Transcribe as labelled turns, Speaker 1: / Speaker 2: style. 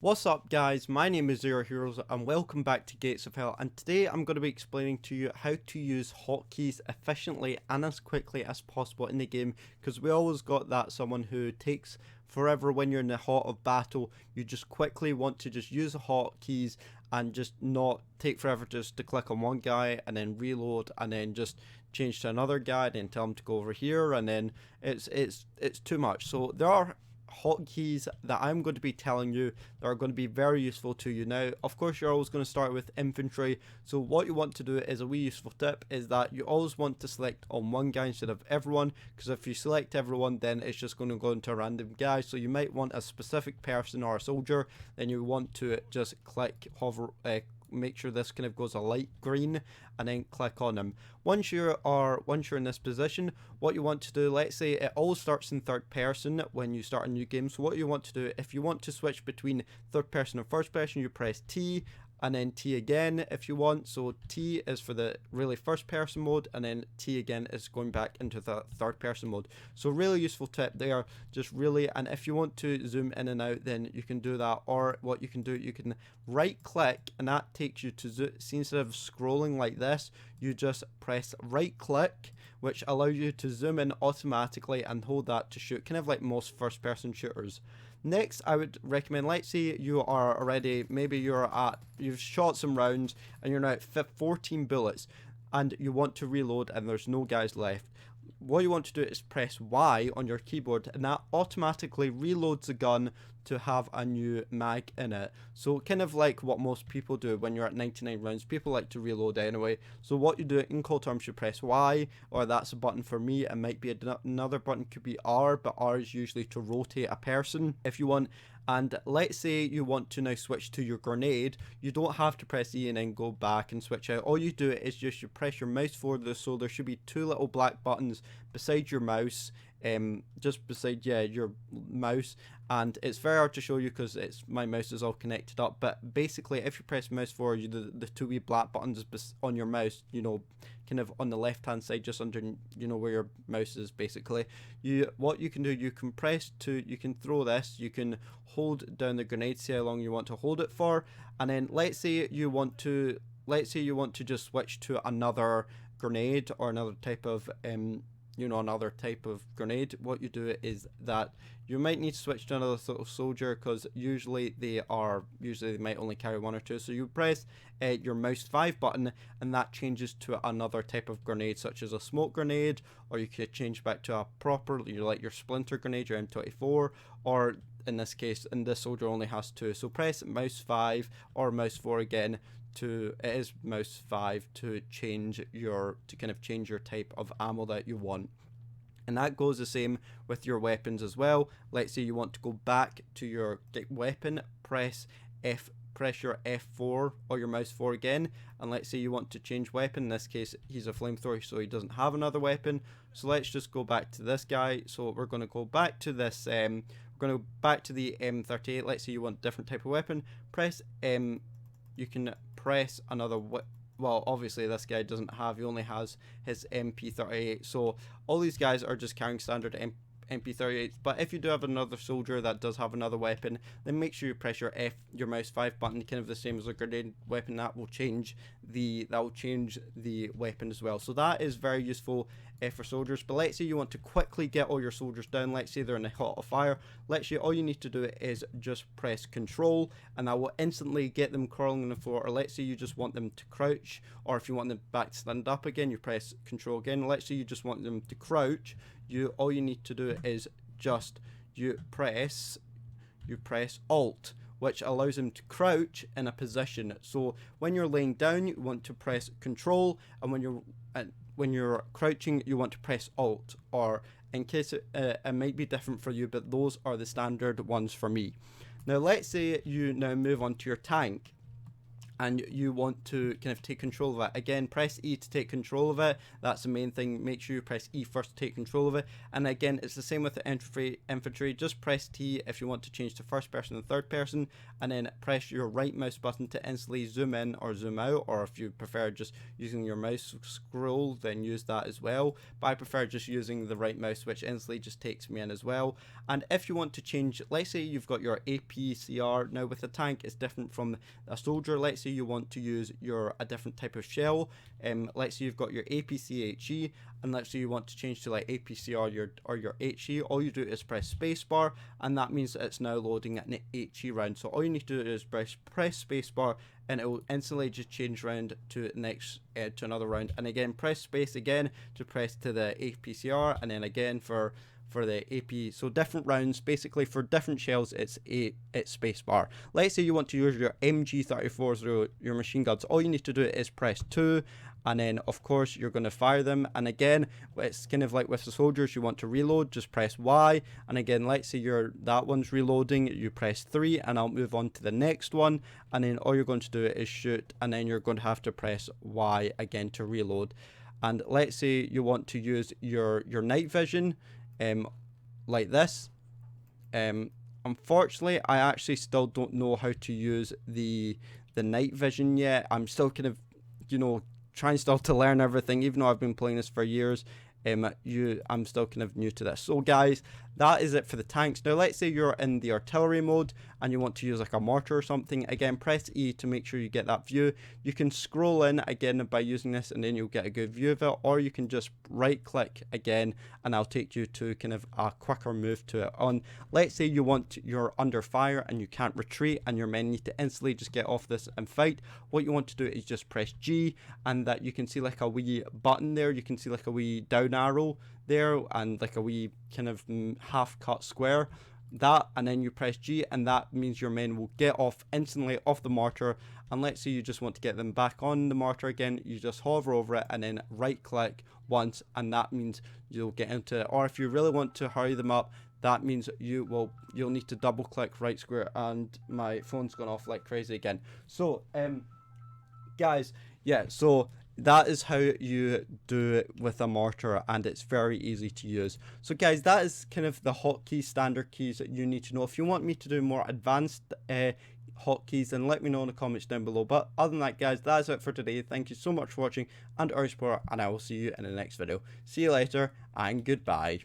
Speaker 1: What's up guys, my name is Zero Heroes and welcome back to Gates of Hell, and today I'm going to be explaining to you how to use hotkeys efficiently and as quickly as possible in the game, because we always got that someone who takes forever when you're in the heart of battle. You just quickly want to just use the hotkeys and just not take forever just to click on one guy and then reload and then just change to another guy and then tell him to go over here, and then it's too much. So there are hotkeys that I'm going to be telling you that are going to be very useful to you. Now, of course, you're always going to start with infantry. So what you want to do is a wee useful tip is that you always want to select on one guy instead of everyone, because if you select everyone, then it's just going to go into a random guy. So you might want a specific person or a soldier, then you want to just click hover, make sure this kind of goes a light green, and then click on them. Once you're in this position, what you want to do, let's say it all starts in third person when you start a new game. So what you want to do, if you want to switch between third person and first person, you press T and then T again if you want. So T is for the really first person mode, and then T again is going back into the third person mode. So really useful tip there, just really. And if you want to zoom in and out, then you can do that, or what you can do, you can right click and that takes you to see, instead of scrolling like this, you just press right click, which allows you to zoom in automatically and hold that to shoot, kind of like most first person shooters. Next, I would recommend, let's say you are already, maybe you've shot some rounds and you're now at 14 bullets and you want to reload and there's no guys left. What you want to do is press Y on your keyboard, and that automatically reloads the gun to have a new mag in it. So kind of like what most people do when you're at 99 rounds, people like to reload anyway. So what you do in call terms, you press Y, or that's a button for me. It might be another button, could be R, but R is usually to rotate a person if you want. And let's say you want to now switch to your grenade, you don't have to press E and then go back and switch out. All you do is just you press your mouse forward, so there should be two little black buttons beside your mouse, just beside your mouse, and it's very hard to show you because my mouse is all connected up, but basically if you press mouse forward, the two wee black buttons on your mouse, kind of on the left hand side, just under where your mouse is. Basically, what you can do, you can throw this, you can hold down the grenade, see how long you want to hold it for, and then let's say you want to just switch to another grenade or another type of grenade. What you do is that you might need to switch to another sort of soldier, because usually they might only carry one or two. So you press your mouse 5 button and that changes to another type of grenade, such as a smoke grenade, or you could change back to a proper, like your splinter grenade, your M24, or in this case, this soldier only has 2. So press mouse 5 or mouse 4 again it is mouse 5 to change your type of ammo that you want. And that goes the same with your weapons as well. Let's say you want to go back to your weapon, press your F4 or your mouse 4 again, and let's say you want to change weapon. In this case, he's a flamethrower, so he doesn't have another weapon. So let's just go back to this guy. So we're going to go back to this, we're going to go back to the M38. Let's say you want a different type of weapon. Press you can press another well, obviously this guy doesn't have, he only has his MP38, so all these guys are just carrying standard MP38s. But if you do have another soldier that does have another weapon, then make sure you press your mouse 5 button, kind of the same as a grenade weapon. That will change the weapon as well. So that is very useful for soldiers. But let's say you want to quickly get all your soldiers down, let's say they're in a hot of fire, all you need to do is just press control, and that will instantly get them crawling on the floor. Or let's say you just want them to crouch, or if you want them back to stand up again, you press control again. Let's say you just want them to crouch, all you need to do is just you press Alt, which allows them to crouch in a position. So when you're laying down, you want to press control, and when you're crouching, you want to press Alt. Or in case it might be different for you, but those are the standard ones for me. Now let's say you now move on to your tank. and you want to kind of take control of it. Again, press E to take control of it. That's the main thing. Make sure you press E first to take control of it. And again, it's the same with the infantry. Just press T if you want to change to first person and third person, and then press your right mouse button to instantly zoom in or zoom out, or if you prefer just using your mouse scroll, then use that as well. But I prefer just using the right mouse, which instantly just takes me in as well. And if you want to change, let's say you've got your APCR. Now with a tank, it's different from a soldier. Let's say you want to use a different type of shell. Let's say you've got your APCHE, and let's say you want to change to like APCR or your HE. All you do is press spacebar, and that means that it's now loading an HE round. So all you need to do is press spacebar, and it will instantly just change round to next to another round. And again, press space again to press to the APCR, and then again for the AP. So different rounds, basically for different shells, it's spacebar. Let's say you want to use your MG34s or your machine guns. All you need to do is press 2, and then of course you're going to fire them. And again, it's kind of like with the soldiers, you want to reload, just press Y. And again, let's say that one's reloading, you press 3, and I'll move on to the next one. And then all you're going to do is shoot, and then you're going to have to press Y again to reload. And let's say you want to use your night vision, like this. Unfortunately, I actually still don't know how to use the night vision yet. I'm still kind of, trying still to learn everything, even though I've been playing this for years. I'm still kind of new to this. So guys, that is it for the tanks. Now let's say you're in the artillery mode and you want to use like a mortar or something. Again, press E to make sure you get that view. You can scroll in again by using this, and then you'll get a good view of it, or you can just right click again and I'll take you to kind of a quicker move to it. Let's say you're under fire and you can't retreat and your men need to instantly just get off this and fight. What you want to do is just press G, and that you can see like a wee button there. You can see like a wee down arrow there and like a wee kind of half cut square. That, and then you press G, and that means your men will get off instantly off the mortar. And let's say you just want to get them back on the mortar again, you just hover over it and then right click once, and that means you'll get into it. Or if you really want to hurry them up, that means you'll need to double click right square, and my phone's gone off like crazy again. So guys, yeah, so that is how you do it with a mortar, and it's very easy to use. So guys, that is kind of the hotkey standard keys that you need to know. If you want me to do more advanced hotkeys, then let me know in the comments down below. But other than that, guys, that is it for today. Thank you so much for watching and our support, and I will see you in the next video. See you later, and goodbye.